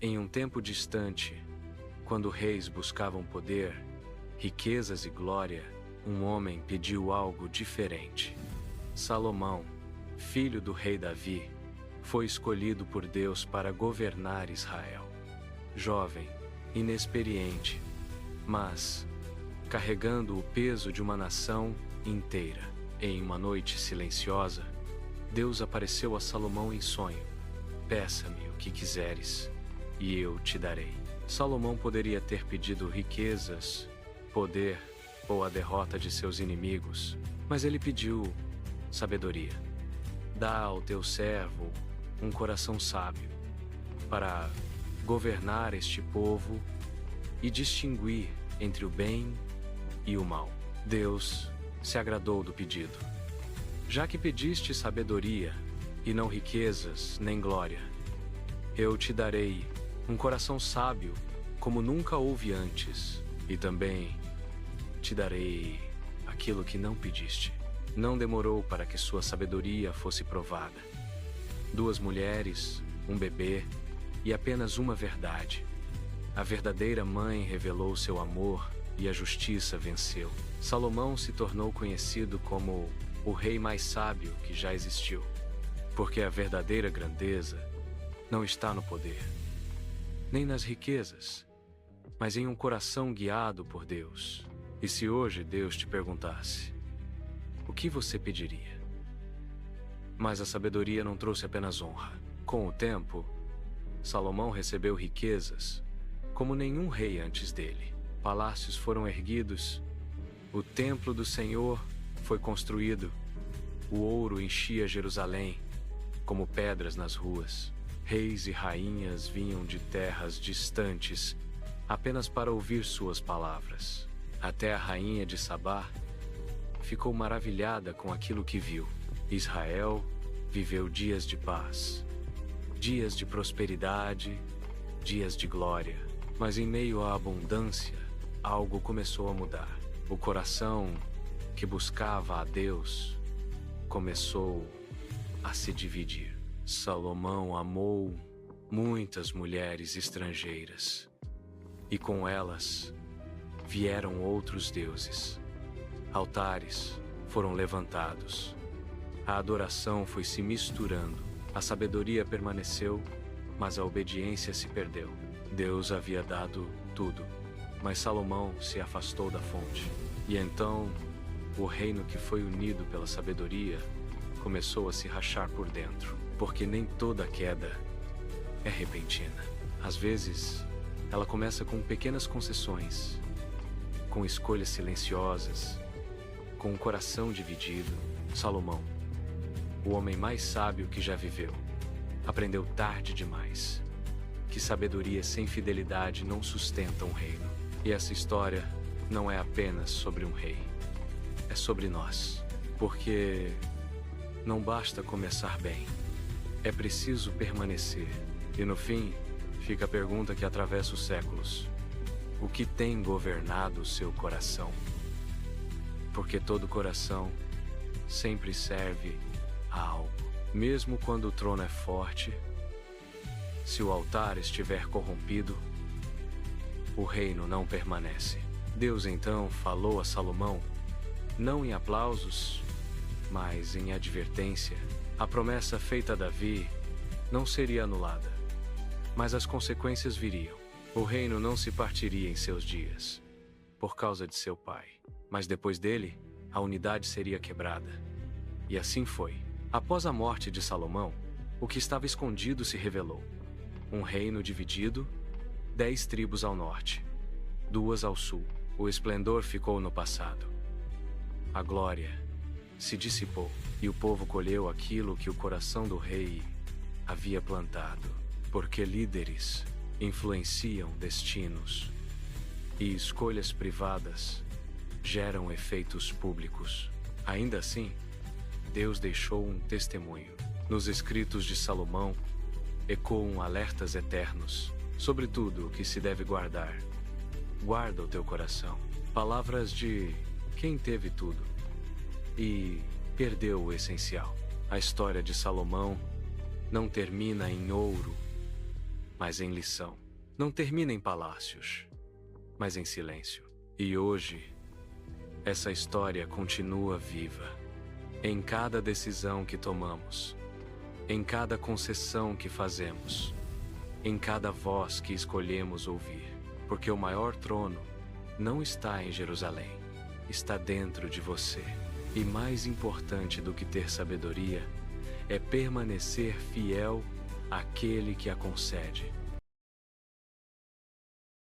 Em um tempo distante, quando reis buscavam poder, riquezas e glória, um homem pediu algo diferente. Salomão, filho do rei Davi, foi escolhido por Deus para governar Israel. Jovem, inexperiente, mas carregando o peso de uma nação inteira. Em uma noite silenciosa, Deus apareceu a Salomão em sonho. Peça-me o que quiseres, e eu te darei. Salomão poderia ter pedido riquezas, poder ou a derrota de seus inimigos, mas ele pediu sabedoria. Dá ao teu servo um coração sábio para governar este povo e distinguir entre o bem e o mal. Deus se agradou do pedido. Já que pediste sabedoria e não riquezas nem glória, eu te darei um coração sábio como nunca houve antes, e também te darei aquilo que não pediste. Não demorou para que sua sabedoria fosse provada. 2 mulheres, um bebê e apenas uma verdade. A verdadeira mãe revelou seu amor e a justiça venceu. Salomão se tornou conhecido como o rei mais sábio que já existiu, porque a verdadeira grandeza não está no poder, nem nas riquezas, mas em um coração guiado por Deus. E se hoje Deus te perguntasse, o que você pediria? Mas a sabedoria não trouxe apenas honra. Com o tempo, Salomão recebeu riquezas como nenhum rei antes dele. Palácios foram erguidos, o templo do Senhor foi construído, o ouro enchia Jerusalém como pedras nas ruas. Reis e rainhas vinham de terras distantes apenas para ouvir suas palavras. Até a rainha de Sabá ficou maravilhada com aquilo que viu. Israel viveu dias de paz, dias de prosperidade, dias de glória. Mas em meio à abundância, algo começou a mudar. O coração que buscava a Deus começou a se dividir. Salomão amou muitas mulheres estrangeiras, e com elas vieram outros deuses. Altares foram levantados. A adoração foi se misturando. A sabedoria permaneceu, mas a obediência se perdeu. Deus havia dado tudo, mas Salomão se afastou da fonte. E então, o reino que foi unido pela sabedoria começou a se rachar por dentro, porque nem toda queda é repentina. Às vezes, ela começa com pequenas concessões, com escolhas silenciosas, com um coração dividido. Salomão, o homem mais sábio que já viveu, aprendeu tarde demais que sabedoria sem fidelidade não sustenta um reino. E essa história não é apenas sobre um rei, é sobre nós. Porque não basta começar bem, é preciso permanecer. E no fim, fica a pergunta que atravessa os séculos: o que tem governado o seu coração? Porque todo coração sempre serve a algo. Mesmo quando o trono é forte, se o altar estiver corrompido, o reino não permanece. Deus então falou a Salomão, não em aplausos, mas em advertência. A promessa feita a Davi não seria anulada, mas as consequências viriam. O reino não se partiria em seus dias, por causa de seu pai. Mas depois dele, a unidade seria quebrada. E assim foi. Após a morte de Salomão, o que estava escondido se revelou. Um reino dividido, 10 tribos ao norte, 2 ao sul. O esplendor ficou no passado. A glória se dissipou, e o povo colheu aquilo que o coração do rei havia plantado. Porque líderes influenciam destinos, e escolhas privadas geram efeitos públicos. Ainda assim, Deus deixou um testemunho. Nos escritos de Salomão, ecoam alertas eternos sobre tudo o que se deve guardar. Guarda o teu coração. Palavras de quem teve tudo e perdeu o essencial. A história de Salomão não termina em ouro mas em lição. Não termina em palácios, mas em silêncio. E hoje, essa história continua viva. Em cada decisão que tomamos, em cada concessão que fazemos, em cada voz que escolhemos ouvir. Porque o maior trono não está em Jerusalém, está dentro de você. E mais importante do que ter sabedoria é permanecer fiel àquele que a concede.